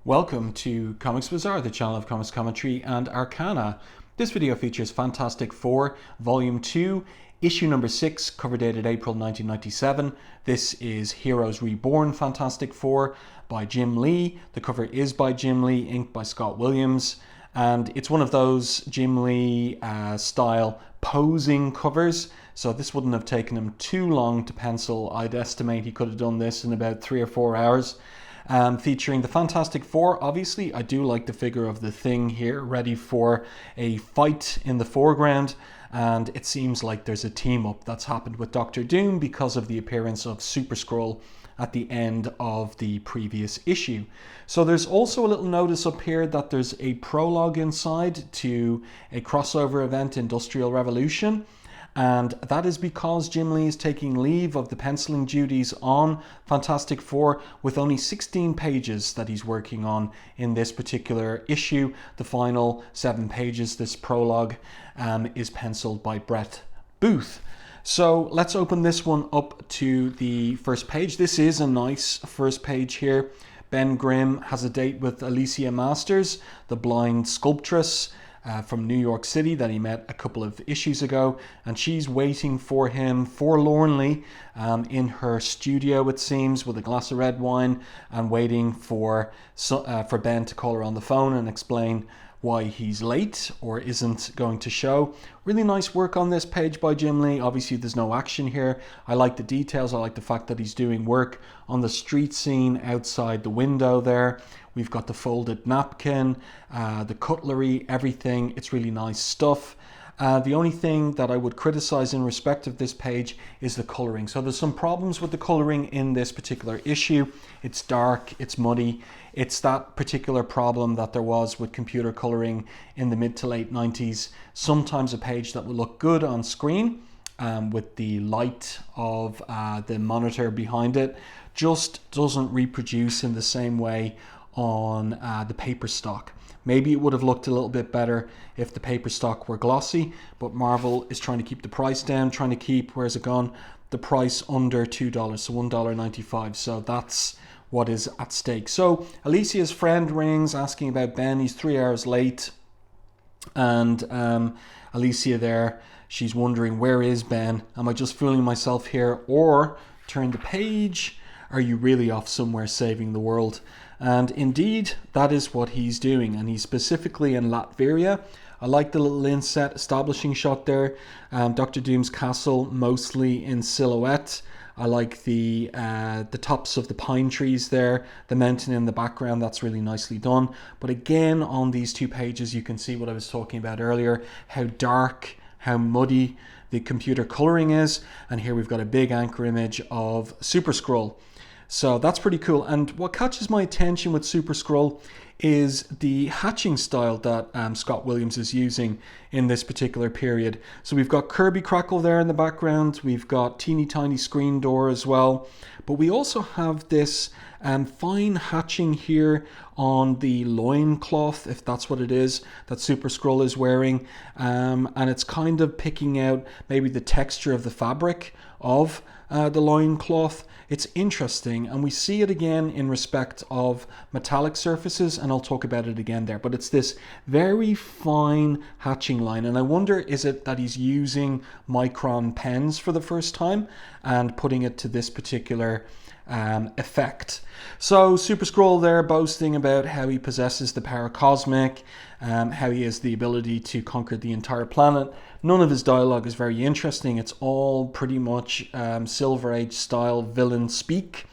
Welcome to Comics Bazaar, the channel of comics commentary and arcana. This video features Fantastic Four, Volume 2, Issue number 6, cover dated April 1997. This is Heroes Reborn Fantastic Four by Jim Lee. The cover is by Jim Lee, inked by Scott Williams. And it's one of those Jim Lee style posing covers. So this wouldn't have taken him too long to pencil. I'd estimate he could have done this in about 3 or 4 hours. Featuring the Fantastic Four. Obviously, I do like the figure of the Thing here, ready for a fight in the foreground. And it seems like there's a team up that's happened with Doctor Doom because of the appearance of Super-Skrull at the end of the previous issue. So there's also a little notice up here that there's a prologue inside to a crossover event, Industrial Revolution. And that is because Jim Lee is taking leave of the penciling duties on Fantastic Four with only 16 pages that he's working on in this particular issue. The final 7 pages, this prologue, is penciled by Brett Booth. So let's open this one up to the first page. This is a nice first page here. Ben Grimm has a date with Alicia Masters, the blind sculptress from New York City that he met a couple of issues ago, and she's waiting for him forlornly in her studio, it seems, with a glass of red wine, and waiting for Ben to call her on the phone and explain why he's late or isn't going to show. Really nice work on this page by Jim Lee. Obviously there's no action here. I like the details. I like the fact that he's doing work on the street scene outside the window there. We've got the folded napkin, the cutlery, everything. It's really nice stuff. The only thing that I would criticize in respect of this page is the coloring. So there's some problems with the coloring in this particular issue. It's dark, it's muddy. It's that particular problem that there was with computer coloring in the mid to late 90s. Sometimes a page that will look good on screen with the light of the monitor behind it just doesn't reproduce in the same way on the paper stock. Maybe it would have looked a little bit better if the paper stock were glossy, but Marvel is trying to keep the price down, trying to keep, where's it gone, the price under $2, so $1.95. So that's what is at stake. So Alicia's friend rings asking about Ben. He's 3 hours late, and Alicia there, she's wondering, where is Ben? Am I just fooling myself here? Or turn the page, are you really off somewhere saving the world? And indeed, that is what he's doing. And he's specifically in Latveria. I like the little inset establishing shot there. Dr. Doom's castle, mostly in silhouette. I like the tops of the pine trees there, the mountain in the background. That's really nicely done. But again, on these 2 pages, you can see what I was talking about earlier, how dark, how muddy the computer coloring is. And here we've got a big anchor image of Super-Skrull. So that's pretty cool. And what catches my attention with Super-Skrull is the hatching style that Scott Williams is using in this particular period. So we've got Kirby Crackle there in the background. We've got teeny tiny screen door as well. But we also have this fine hatching here on the loincloth, if that's what it is, that Super-Skrull is wearing. And it's kind of picking out maybe the texture of the fabric of the loincloth. It's interesting, and we see it again in respect of metallic surfaces, and I'll talk about it again there. But it's this very fine hatching line, and I wonder, is it that he's using micron pens for the first time and putting it to this particular effect. So Super-Skrull there boasting about how he possesses the power cosmic, how he has the ability to conquer the entire planet. None of his dialogue is very interesting. It's all pretty much Silver Age style villain speak.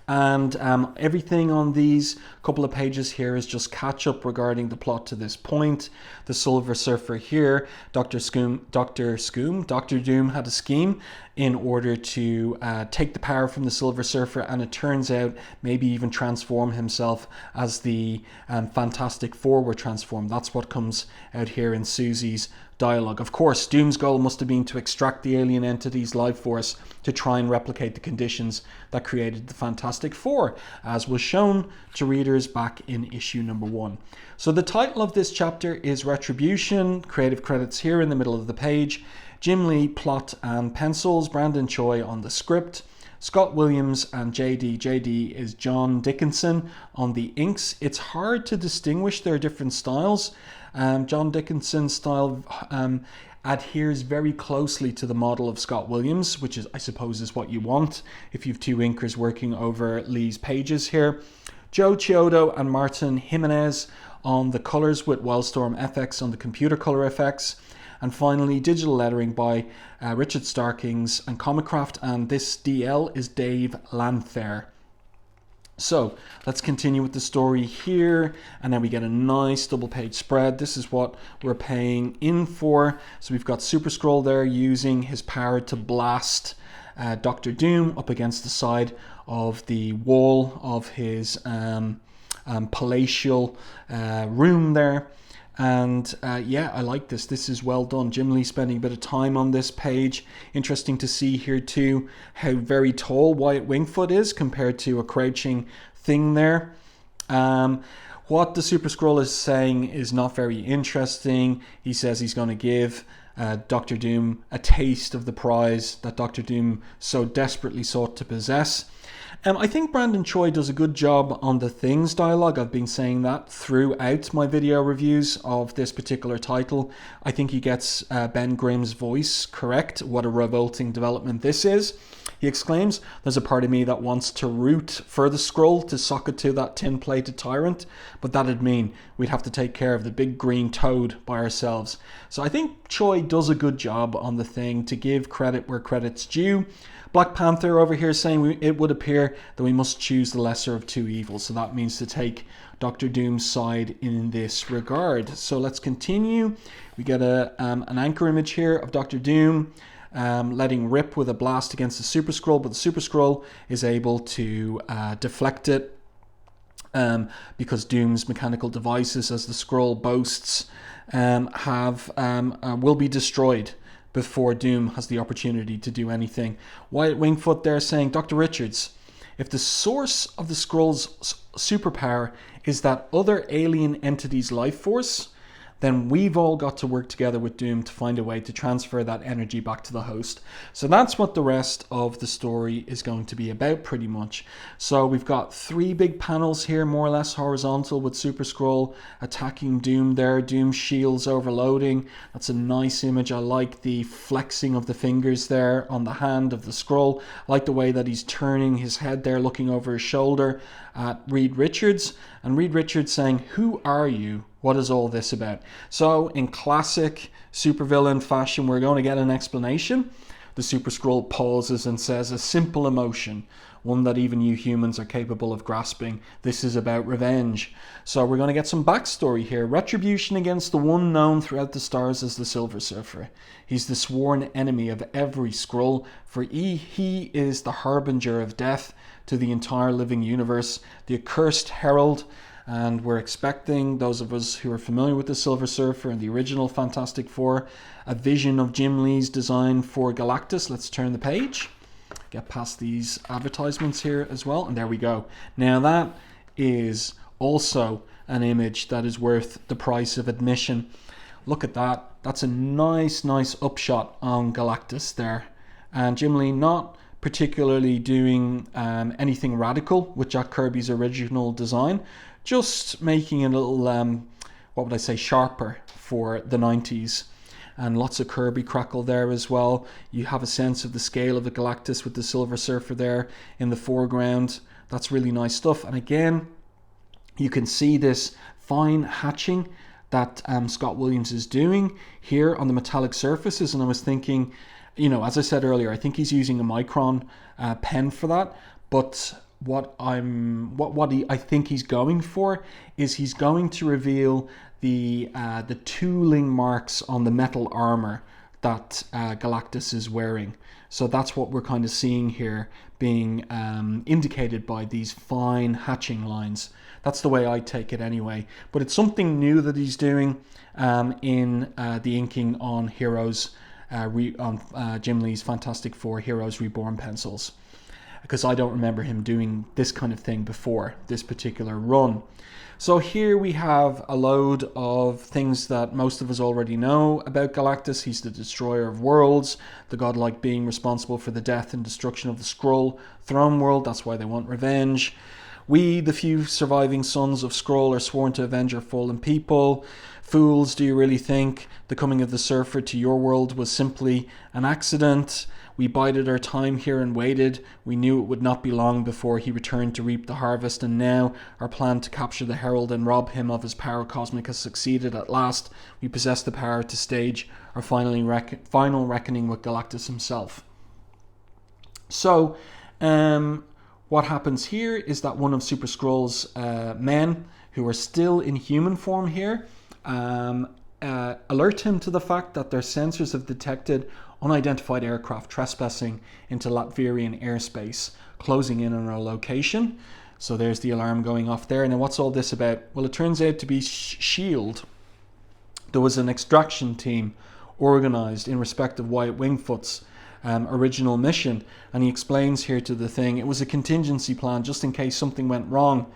And everything on these couple of pages here is just catch up regarding the plot to this point. The Silver Surfer here, Dr. Doom had a scheme in order to take the power from the Silver Surfer, and it turns out maybe even transform himself as the Fantastic Four were transformed. That's what comes out here in Susie's dialogue. Of course, Doom's goal must have been to extract the alien entity's life force to try and replicate the conditions that created the Fantastic Four, as was shown to readers back in issue number 1. So the title of this chapter is Retribution. Creative credits here in the middle of the page. Jim Lee, plot and pencils. Brandon Choi on the script. Scott Williams and JD. JD is John Dickinson on the inks. It's hard to distinguish their different styles. John Dickinson's style adheres very closely to the model of Scott Williams, which is, I suppose, is what you want if you have two inkers working over Lee's pages here. Joe Chiodo and Martin Jimenez on the colors with Wildstorm FX on the computer color effects. And finally, digital lettering by Richard Starkings and Comicraft, and this DL is Dave Lanthair. So let's continue with the story here, and then we get a nice double page spread. This is what we're paying in for. So we've got Super-Skrull there using his power to blast Dr. Doom up against the side of the wall of his palatial room there. And yeah, I like this. This is well done. Jim Lee spending a bit of time on this page. Interesting to see here too how very tall Wyatt Wingfoot is compared to a crouching thing there. What the Super-Skrull is saying is not very interesting. He says he's going to give Dr. Doom a taste of the prize that Dr. Doom so desperately sought to possess. I think Brandon Choi does a good job on the Things dialogue. I've been saying that throughout my video reviews of this particular title. I think he gets Ben Grimm's voice correct. What a revolting development this is. He exclaims, "There's a part of me that wants to root for the Skrull to sock it to that tin-plated tyrant, but that'd mean we'd have to take care of the big green toad by ourselves." So I think Choi does a good job on the Thing to give credit where credit's due. Black Panther over here saying it would appear that we must choose the lesser of two evils. So that means to take Dr. Doom's side in this regard. So let's continue. We get an anchor image here of Dr. Doom letting rip with a blast against the Super-Skrull, but the Super-Skrull is able to deflect it because Doom's mechanical devices, as the Skrull boasts, will be destroyed before Doom has the opportunity to do anything. Wyatt Wingfoot there saying, "Dr. Richards, if the source of the Skrull's superpower is that other alien entity's life force, then we've all got to work together with Doom to find a way to transfer that energy back to the host." So that's what the rest of the story is going to be about pretty much. So we've got three big panels here, more or less horizontal, with Super-Skrull attacking Doom there. Doom shields overloading. That's a nice image. I like the flexing of the fingers there on the hand of the Skrull. I like the way that he's turning his head there, looking over his shoulder at Reed Richards. And Reed Richards saying, "Who are you? What is all this about?" So in classic supervillain fashion, we're going to get an explanation. The Super-Skrull pauses and says, "A simple emotion, one that even you humans are capable of grasping. This is about revenge." So we're going to get some backstory here. Retribution against the one known throughout the stars as the Silver Surfer. He's the sworn enemy of every Skrull, for he is the harbinger of death to the entire living universe, the accursed herald. And we're expecting, those of us who are familiar with the Silver Surfer and the original Fantastic Four, a vision of Jim Lee's design for Galactus. Let's turn the page, get past these advertisements here as well, and there we go. Now that is also an image that is worth the price of admission. Look at that. That's a nice upshot on Galactus there. And Jim Lee not particularly doing anything radical with Jack Kirby's original design, just making it a little, what would I say, sharper for the 90s. And lots of Kirby crackle there as well. You have a sense of the scale of the Galactus with the Silver Surfer there in the foreground. That's really nice stuff. And again, you can see this fine hatching that Scott Williams is doing here on the metallic surfaces. And I was thinking, you know, as I said earlier, I think he's using a Micron pen for that. But what I think he's going for is he's going to reveal the tooling marks on the metal armor that Galactus is wearing. So that's what we're kind of seeing here being indicated by these fine hatching lines. That's the way I take it anyway. But it's something new that he's doing in the inking on Heroes, on Jim Lee's Fantastic Four Heroes Reborn pencils, because I don't remember him doing this kind of thing before this particular run. So here we have a load of things that most of us already know about Galactus. He's the destroyer of worlds, the godlike being responsible for the death and destruction of the Skrull throne world. That's why they want revenge. We, the few surviving sons of Skrull, are sworn to avenge our fallen people. Fools, do you really think the coming of the Surfer to your world was simply an accident? We bided our time here and waited. We knew it would not be long before he returned to reap the harvest, and now our plan to capture the Herald and rob him of his power cosmic has succeeded at last. We possess the power to stage our final reckoning with Galactus himself. So, what happens here is that one of Super-Skrull's men, who are still in human form here, alert him to the fact that their sensors have detected unidentified aircraft trespassing into Latvian airspace, closing in on our location. So there's the alarm going off there. Now what's all this about? Well, it turns out to be S.H.I.E.L.D. There was an extraction team organised in respect of Wyatt Wingfoot's original mission, and he explains here to the thing, it was a contingency plan just in case something went wrong.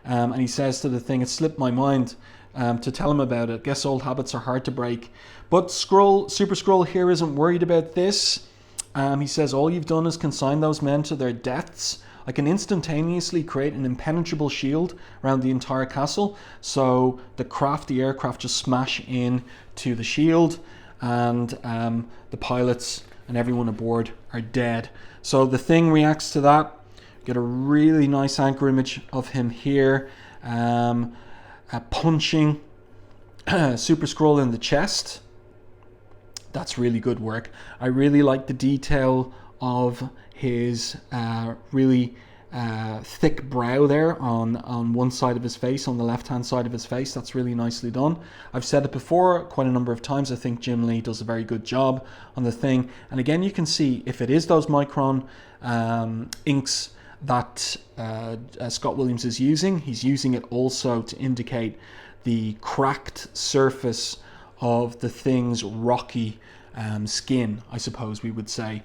And he says to the thing, it slipped my mind to tell him about it. Guess old habits are hard to break. But Super-Skrull here isn't worried about this. He says, all you've done is consign those men to their deaths. I can instantaneously create an impenetrable shield around the entire castle. So the aircraft just smash in to the shield, and the pilots and everyone aboard are dead. So the thing reacts to that. Get a really nice anchor image of him here, punching Super-Skrull in the chest. That's really good work. I really like the detail of his really thick brow there on one side of his face, on the left-hand side of his face. That's really nicely done. I've said it before quite a number of times. I think Jim Lee does a very good job on the thing. And again, you can see if it is those Micron inks that Scott Williams is using, he's using it also to indicate the cracked surface of the thing's rocky skin, I suppose we would say.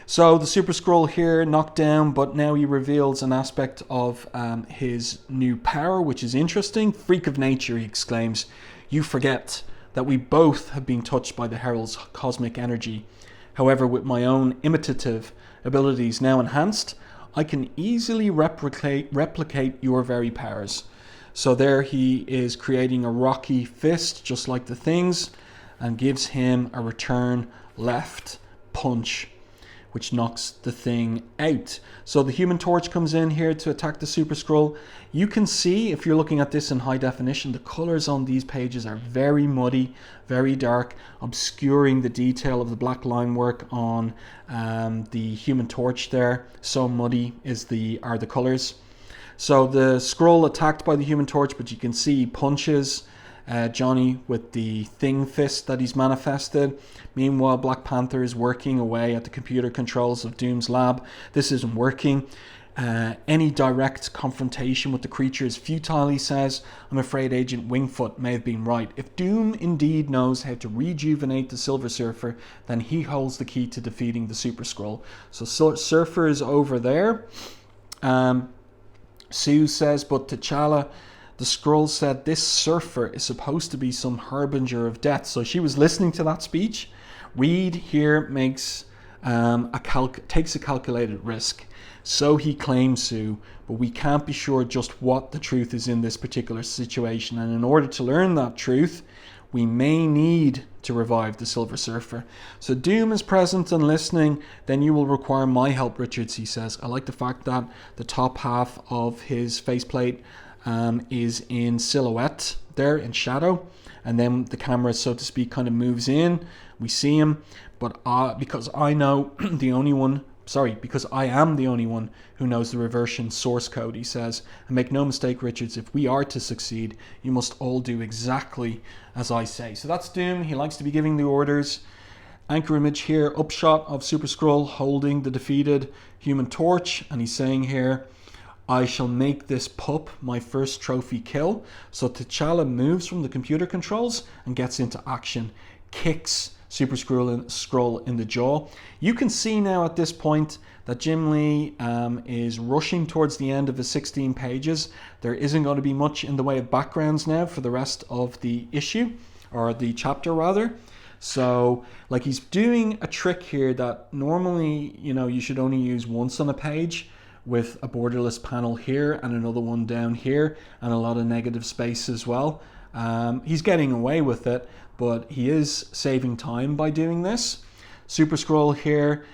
So the Super-Skrull here knocked down, but now he reveals an aspect of his new power, which is interesting. Freak of nature, he exclaims. You forget that we both have been touched by the Herald's cosmic energy. However, with my own imitative abilities now enhanced, I can easily replicate your very powers. So there he is creating a rocky fist, just like the things, and gives him a return left punch, which knocks the thing out. So the Human Torch comes in here to attack the Super-Skrull. You can see, if you're looking at this in high definition, the colors on these pages are very muddy, very dark, obscuring the detail of the black line work on the Human Torch there. So muddy are the colors. So the Skrull attacked by the Human Torch, but you can see he punches Johnny with the thing fist that he's manifested. Meanwhile, Black Panther is working away at the computer controls of Doom's lab. This isn't working. Any direct confrontation with the creature is futile, he says. I'm afraid Agent Wingfoot may have been right. If Doom indeed knows how to rejuvenate the Silver Surfer, then he holds the key to defeating the Super-Skrull. So Surfer is over there. Sue says, but T'Challa, the Skrull said this Surfer is supposed to be some harbinger of death. So she was listening to that speech. Reed here takes a calculated risk. So he claims, Sue, but we can't be sure just what the truth is in this particular situation. And in order to learn that truth, we may need to revive the Silver Surfer. So Doom is present and listening. Then you will require my help, Richards, he says. I like the fact that the top half of his faceplate is in silhouette there in shadow, and then the camera, so to speak, kind of moves in. We see him, but because I am the only one who knows the reversion source code, he says. And make no mistake, Richards, if we are to succeed, you must all do exactly as I say. So that's Doom. He likes to be giving the orders. Anchor image here, upshot of Super-Skrull holding the defeated Human Torch, and he's saying here, I shall make this pup my first trophy kill. So T'Challa moves from the computer controls and gets into action, kicks Super-Skrull in the jaw. You can see now at this point that Jim Lee is rushing towards the end of the 16 pages. There isn't going to be much in the way of backgrounds now for the rest of the issue, or the chapter rather. So like he's doing a trick here that normally, you know, you should only use once on a page, with a borderless panel here and another one down here and a lot of negative space as well. He's getting away with it, but he is saving time by doing this. Super-Skrull here,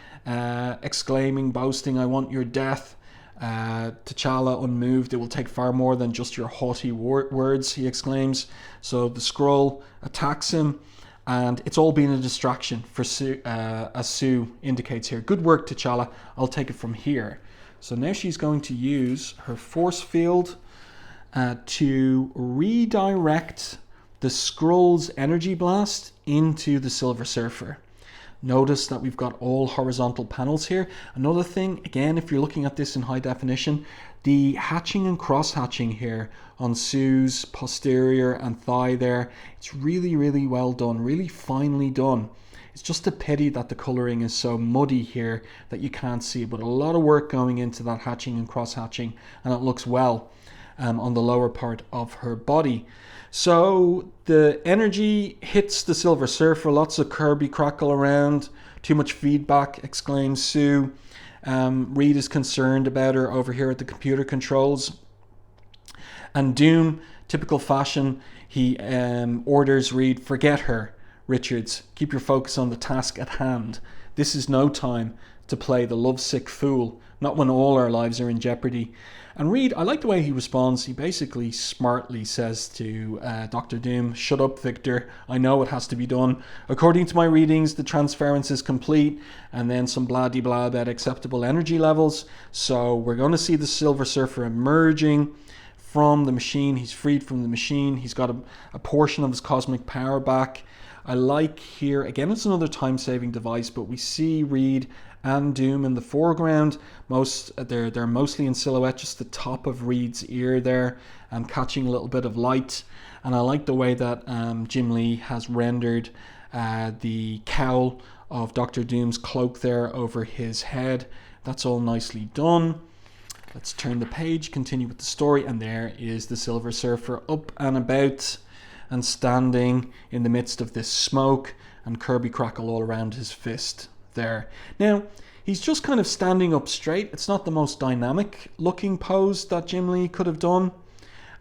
exclaiming, boasting, "I want your death." T'Challa unmoved, "It will take far more than just your haughty words," he exclaims. So the Skrull attacks him, and it's all been a distraction for Sue, as Sue indicates here. "Good work, T'Challa. I'll take it from here." So now she's going to use her force field to redirect the Skrull's energy blast into the Silver Surfer. Notice that we've got all horizontal panels here. Another thing, again, if you're looking at this in high definition, the hatching and cross-hatching here on Sue's posterior and thigh there, it's really, really well done, really finely done. It's just a pity that the colouring is so muddy here that you can't see, but a lot of work going into that hatching and cross-hatching, and it looks well on the lower part of her body. So the energy hits the Silver Surfer, lots of Kirby crackle around, "Too much feedback," exclaims Sue. Reed is concerned about her over here at the computer controls. And Doom, typical fashion, he orders Reed, "Forget her, Richards. Keep your focus on the task at hand. This is no time to play the lovesick fool, not when all our lives are in jeopardy." And Reed, I like the way he responds. He basically smartly says to Dr. Doom, "Shut up, Victor. I know it has to be done. According to my readings, the transference is complete," and then some blah-de-blah about acceptable energy levels. So we're going to see the Silver Surfer emerging from the machine. He's freed from the machine. He's got a portion of his cosmic power back. I like here, again, it's another time-saving device, but we see Reed and Doom in the foreground. They're mostly in silhouette, just the top of Reed's ear there, and catching a little bit of light. And I like the way that Jim Lee has rendered the cowl of Dr. Doom's cloak there over his head. That's all nicely done. Let's turn the page, continue with the story, and there is the Silver Surfer up and about and standing in the midst of this smoke and Kirby crackle all around his fist there. Now, he's just kind of standing up straight. It's not the most dynamic looking pose that Jim Lee could have done.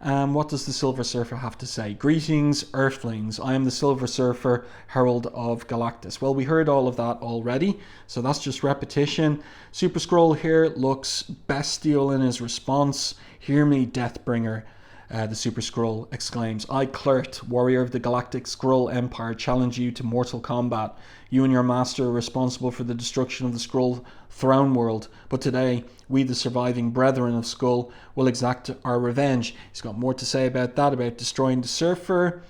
What does the Silver Surfer have to say? "Greetings, Earthlings. I am the Silver Surfer, Herald of Galactus." Well, we heard all of that already, so that's just repetition. Super-Skrull here looks bestial in his response. "Hear me, Deathbringer," the Super-Skrull exclaims. "I, Kl'rt, warrior of the Galactic Skrull Empire, challenge you to mortal combat. You and your master are responsible for the destruction of the Skrull throne world, but today, we, the surviving brethren of Skrull, will exact our revenge." He's got more to say about that, about destroying the Surfer.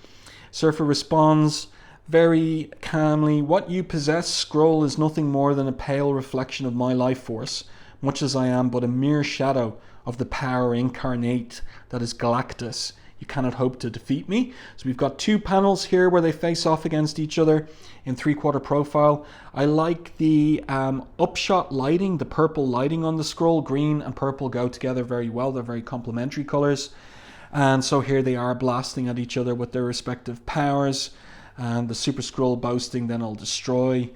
Surfer responds very calmly, "What you possess, Skrull, is nothing more than a pale reflection of my life force, much as I am but a mere shadow of the power incarnate that is Galactus. You cannot hope to defeat me." So we've got two panels here where they face off against each other in three-quarter profile. I like the upshot lighting, the purple lighting on the Skrull. Green and purple go together very well. They're very complementary colors. And so here they are blasting at each other with their respective powers. And the Super-Skrull boasting, "Then I'll destroy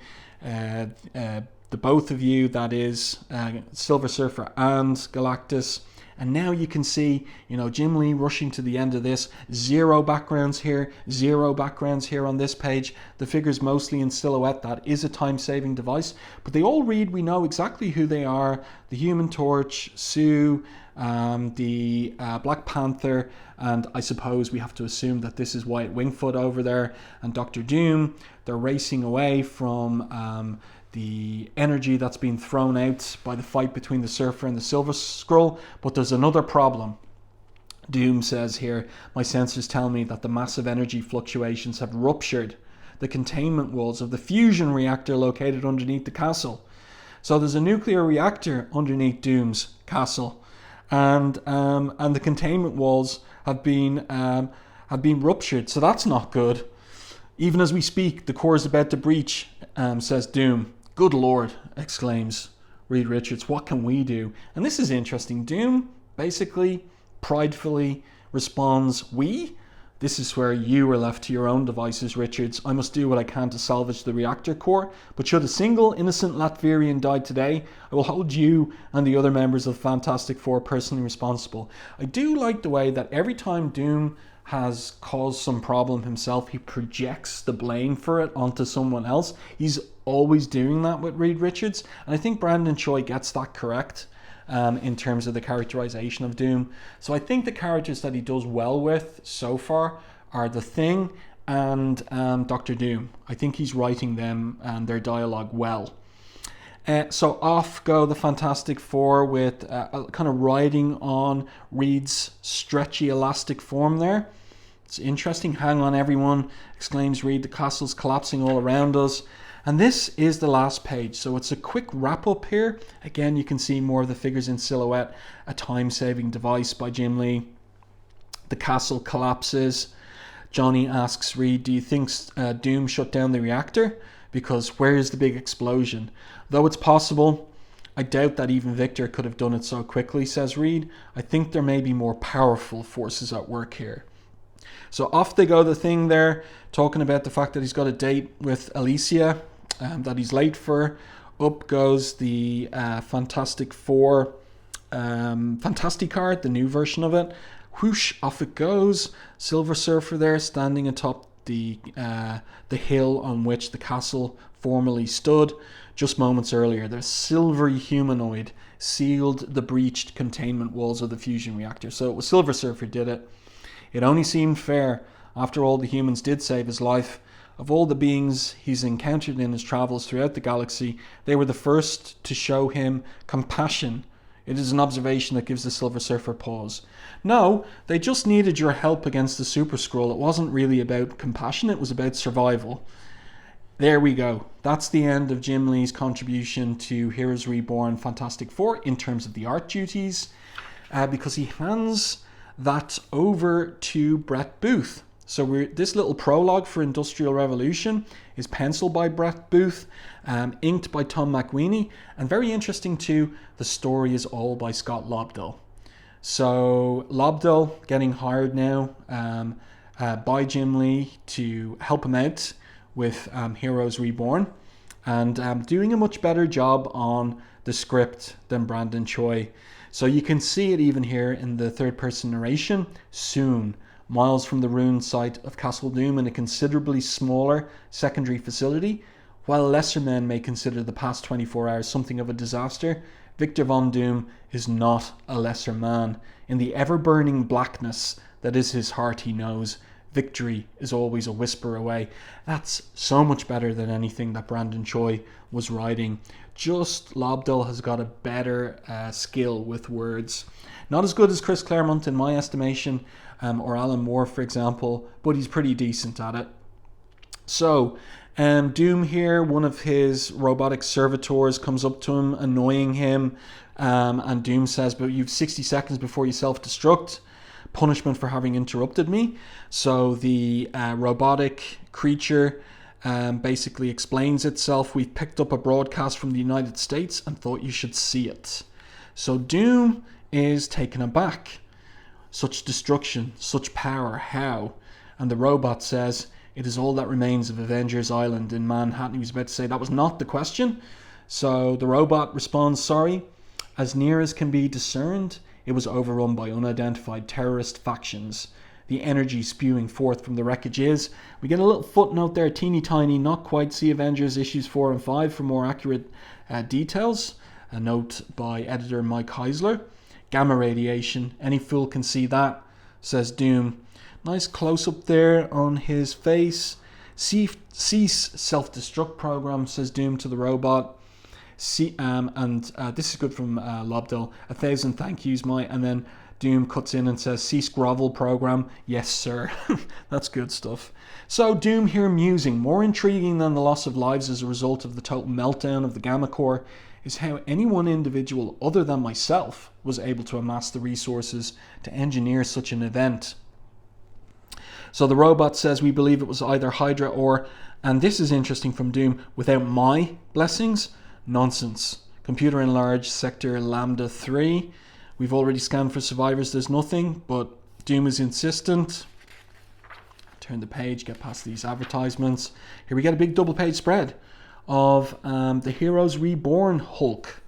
the both of you," that is Silver Surfer and Galactus. And now you can see, you know, Jim Lee rushing to the end of this. Zero backgrounds here on this page. The figures mostly in silhouette. That is a time-saving device. But they all read, we know exactly who they are. The Human Torch, Sue, the Black Panther, and I suppose we have to assume that this is Wyatt Wingfoot over there, and Dr. Doom. They're racing away from the energy that's been thrown out by the fight between the Surfer and the Silver Skrull. But there's another problem. Doom says here, "My sensors tell me that the massive energy fluctuations have ruptured the containment walls of the fusion reactor located underneath the castle." So there's a nuclear reactor underneath Doom's castle, and the containment walls have been ruptured. So that's not good. Even as we speak, the core is about to breach, says Doom. Good Lord, exclaims Reed Richards. What can we do? And this is interesting. Doom basically pridefully responds, we? This is where you are left to your own devices, Richards. I must do what I can to salvage the reactor core, but should a single innocent Latvian die today, I will hold you and the other members of Fantastic Four personally responsible. I do like the way that every time Doom has caused some problem himself, he projects the blame for it onto someone else. He's always doing that with Reed Richards, and I think Brandon Choi gets that correct in terms of the characterization of Doom. So I think the characters that he does well with so far are The Thing and Dr. Doom. I think he's writing them and their dialogue well. So off go the Fantastic Four with kind of riding on Reed's stretchy elastic form there. It's interesting. Hang on, everyone, exclaims Reed. The castle's collapsing all around us. And this is the last page. So it's a quick wrap up here. Again, you can see more of the figures in silhouette. A time-saving device by Jim Lee. The castle collapses. Johnny asks Reed, do you think Doom shut down the reactor? Because where is the big explosion? Though it's possible, I doubt that even Victor could have done it so quickly, says Reed. I think there may be more powerful forces at work here. So off they go, The Thing there, talking about the fact that he's got a date with Alicia that he's late for. Up goes the Fantastic Four Fantasticard, the new version of it. Whoosh, off it goes. Silver Surfer there, standing atop the hill on which the castle formerly stood. Just moments earlier, the silvery humanoid sealed the breached containment walls of the fusion reactor. So it was Silver Surfer did it. It only seemed fair. After all, the humans did save his life. Of all the beings he's encountered in his travels throughout the galaxy, they were the first to show him compassion. It is an observation that gives the Silver Surfer pause. No, they just needed your help against the Super-Skrull. It wasn't really about compassion, it was about survival. There we go. That's the end of Jim Lee's contribution to Heroes Reborn Fantastic Four in terms of the art duties, because he hands that over to Brett Booth. So this little prologue for Industrial Revolution is penciled by Brett Booth, inked by Tom McWeeny, and very interesting too, the story is all by Scott Lobdell. So Lobdell getting hired now by Jim Lee to help him out with Heroes Reborn, and doing a much better job on the script than Brandon Choi. So you can see it even here in the third person narration. Soon, miles from the ruined site of Castle Doom in a considerably smaller secondary facility, while lesser men may consider the past 24 hours something of a disaster, Victor Von Doom is not a lesser man. In the ever-burning blackness that is his heart, he knows victory is always a whisper away. That's so much better than anything that Brandon Choi was writing. Just Lobdell has got a better skill with words. Not as good as Chris Claremont in my estimation, or Alan Moore, for example, but he's pretty decent at it. So, Doom here, one of his robotic servitors comes up to him, annoying him, and Doom says, but you've 60 seconds before you self-destruct. Punishment for having interrupted me. So the robotic creature basically explains itself. We've picked up a broadcast from the United States and thought you should see it. So Doom is taken aback. Such destruction, such power, how? And the robot says, it is all that remains of Avengers Island in Manhattan. He was about to say that was not the question. So the robot responds, sorry, as near as can be discerned, it was overrun by unidentified terrorist factions. The energy spewing forth from the wreckage is... We get a little footnote there, teeny tiny, not quite. See Avengers issues 4 and 5 for more accurate details. A note by editor Mike Heisler. Gamma radiation, any fool can see that, says Doom. Nice close-up there on his face. Cease self-destruct program, says Doom to the robot. This is good from Lobdell. 1,000 thank yous, mate. And then Doom cuts in and says, cease grovel program. Yes, sir. That's good stuff. So Doom here musing. More intriguing than the loss of lives as a result of the total meltdown of the Gamma Core is how any one individual other than myself was able to amass the resources to engineer such an event. So the robot says we believe it was either Hydra or, and this is interesting from Doom, without my blessings. Nonsense. Computer enlarged sector Lambda 3. We've already scanned for survivors. There's nothing, but Doom is insistent. Turn the page, get past these advertisements. Here we get a big double page spread of the Heroes Reborn Hulk,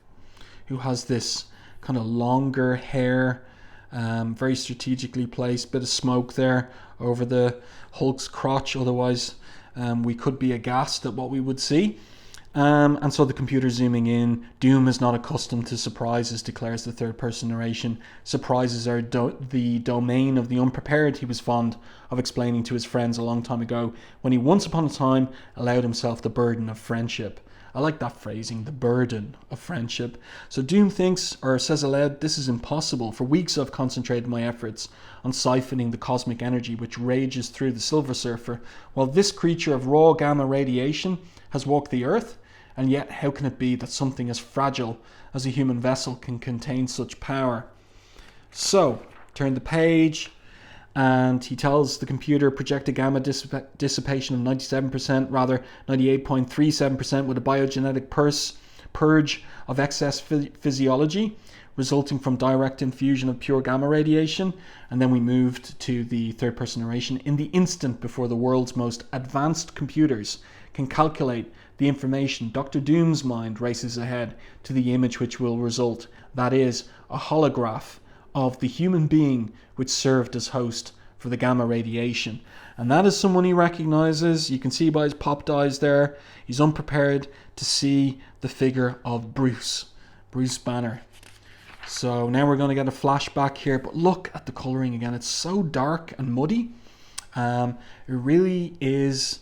who has this kind of longer hair, very strategically placed, bit of smoke there over the Hulk's crotch, otherwise we could be aghast at what we would see. And so the computer zooming in. Doom is not accustomed to surprises, declares the third person narration. Surprises are the domain of the unprepared, he was fond of explaining to his friends a long time ago, when he once upon a time allowed himself the burden of friendship. I like that phrasing, the burden of friendship. So Doom thinks, or says aloud, this is impossible. For weeks I've concentrated my efforts on siphoning the cosmic energy which rages through the Silver Surfer, while this creature of raw gamma radiation has walked the Earth. And yet, how can it be that something as fragile as a human vessel can contain such power? So, turn the page, and he tells the computer projected gamma dissipation of 97%, rather 98.37%, with a biogenetic purge of excess physiology, resulting from direct infusion of pure gamma radiation. And then we moved to the third person narration. In the instant before the world's most advanced computers can calculate the information, Dr. Doom's mind races ahead to the image which will result. That is, a holograph of the human being which served as host for the gamma radiation. And that is someone he recognizes. You can see by his popped eyes there, he's unprepared to see the figure of Bruce Banner. So now we're going to get a flashback here, but look at the coloring again. It's so dark and muddy. It really is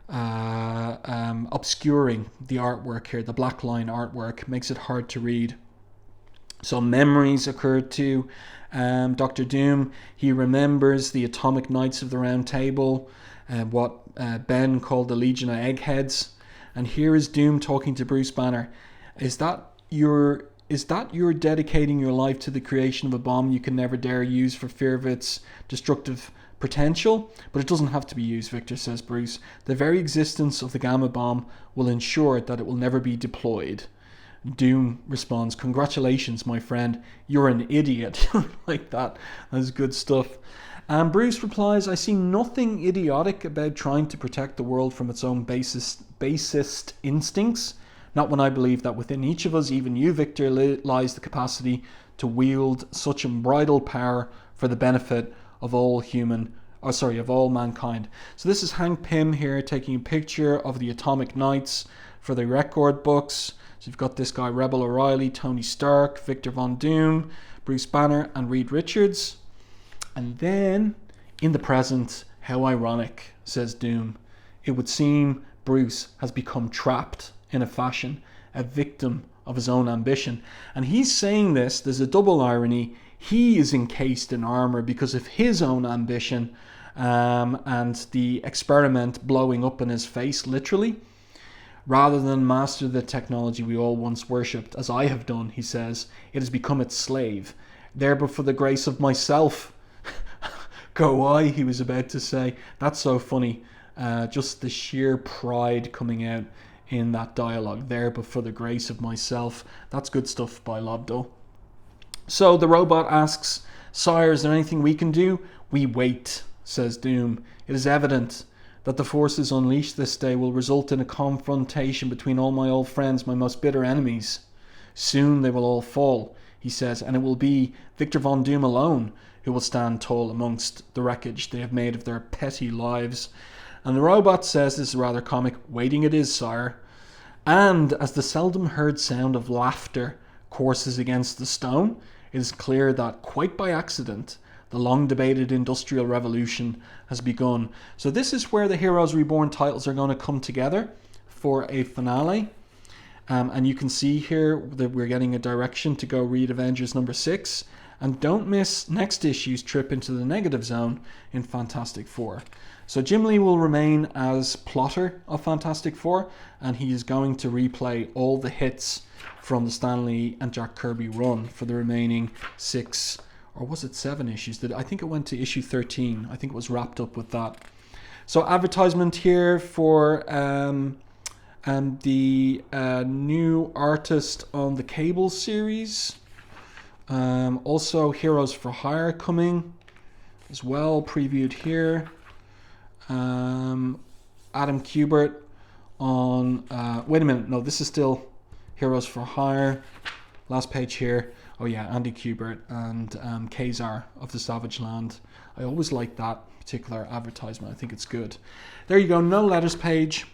obscuring the artwork here. The black line artwork makes it hard to read. So memories occurred to Dr. Doom. He remembers the Atomic Knights of the Round Table, what Ben called the Legion of Eggheads. And here is Doom talking to Bruce Banner. Is that you're dedicating your life to the creation of a bomb you can never dare use for fear of its destructive potential? But it doesn't have to be used, Victor, says Bruce. The very existence of the gamma bomb will ensure that it will never be deployed. Doom responds, congratulations, my friend. You're an idiot. Like that. That's good stuff. And Bruce replies, I see nothing idiotic about trying to protect the world from its own basest instincts. Not when I believe that within each of us, even you, Victor, lies the capacity to wield such unbridled power for the benefit of all mankind. So this is Hank Pym here taking a picture of the Atomic Knights for the record books. So you've got this guy, Rebel O'Reilly, Tony Stark, Victor Von Doom, Bruce Banner, and Reed Richards. And then, in the present, how ironic, says Doom. It would seem Bruce has become trapped in a fashion, a victim of his own ambition. And he's saying this, there's a double irony. He is encased in armor because of his own ambition and the experiment blowing up in his face, literally. Rather than master the technology we all once worshipped, as I have done, he says, it has become its slave. There but for the grace of myself. Go I, he was about to say. That's so funny. Just the sheer pride coming out in that dialogue. There but for the grace of myself. That's good stuff by Lobdell. So the robot asks, Sire, is there anything we can do? We wait, says Doom. It is evident that the forces unleashed this day will result in a confrontation between all my old friends, my most bitter enemies. Soon they will all fall, he says, and it will be Victor Von Doom alone who will stand tall amongst the wreckage they have made of their petty lives. And the robot says, this is rather comic, waiting it is, sire. And as the seldom heard sound of laughter courses against the stone, it is clear that, quite by accident, the long-debated Industrial Revolution has begun. So this is where the Heroes Reborn titles are going to come together for a finale. And you can see here that we're getting a direction to go read Avengers number 6. And don't miss next issue's trip into the negative zone in Fantastic Four. So Jim Lee will remain as plotter of Fantastic Four, and he is going to replay all the hits from the Stan Lee and Jack Kirby run for the remaining 6 or was it 7 issues? I think it went to issue 13. I think it was wrapped up with that. So advertisement here for the new artist on the Cable series. Also Heroes for Hire coming as well, previewed here. Adam Kubert on, wait a minute, no, this is still Heroes for Hire. Last page here. Oh yeah, Andy Kubert and Kazar of the Savage Land. I always like that particular advertisement. I think it's good. There you go, no letters page.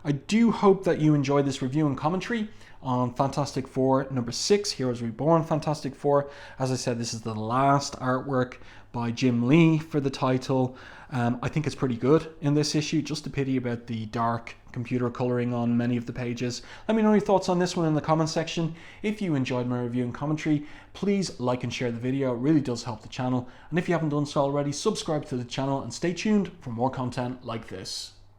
I do hope that you enjoyed this review and commentary on Fantastic Four number 6, Heroes Reborn Fantastic Four. As I said, this is the last artwork by Jim Lee for the title. I think it's pretty good in this issue. Just a pity about the dark computer coloring on many of the pages. Let me know your thoughts on this one in the comment section. If you enjoyed my review and commentary, please like and share the video. It really does help the channel. And if you haven't done so already, subscribe to the channel and stay tuned for more content like this.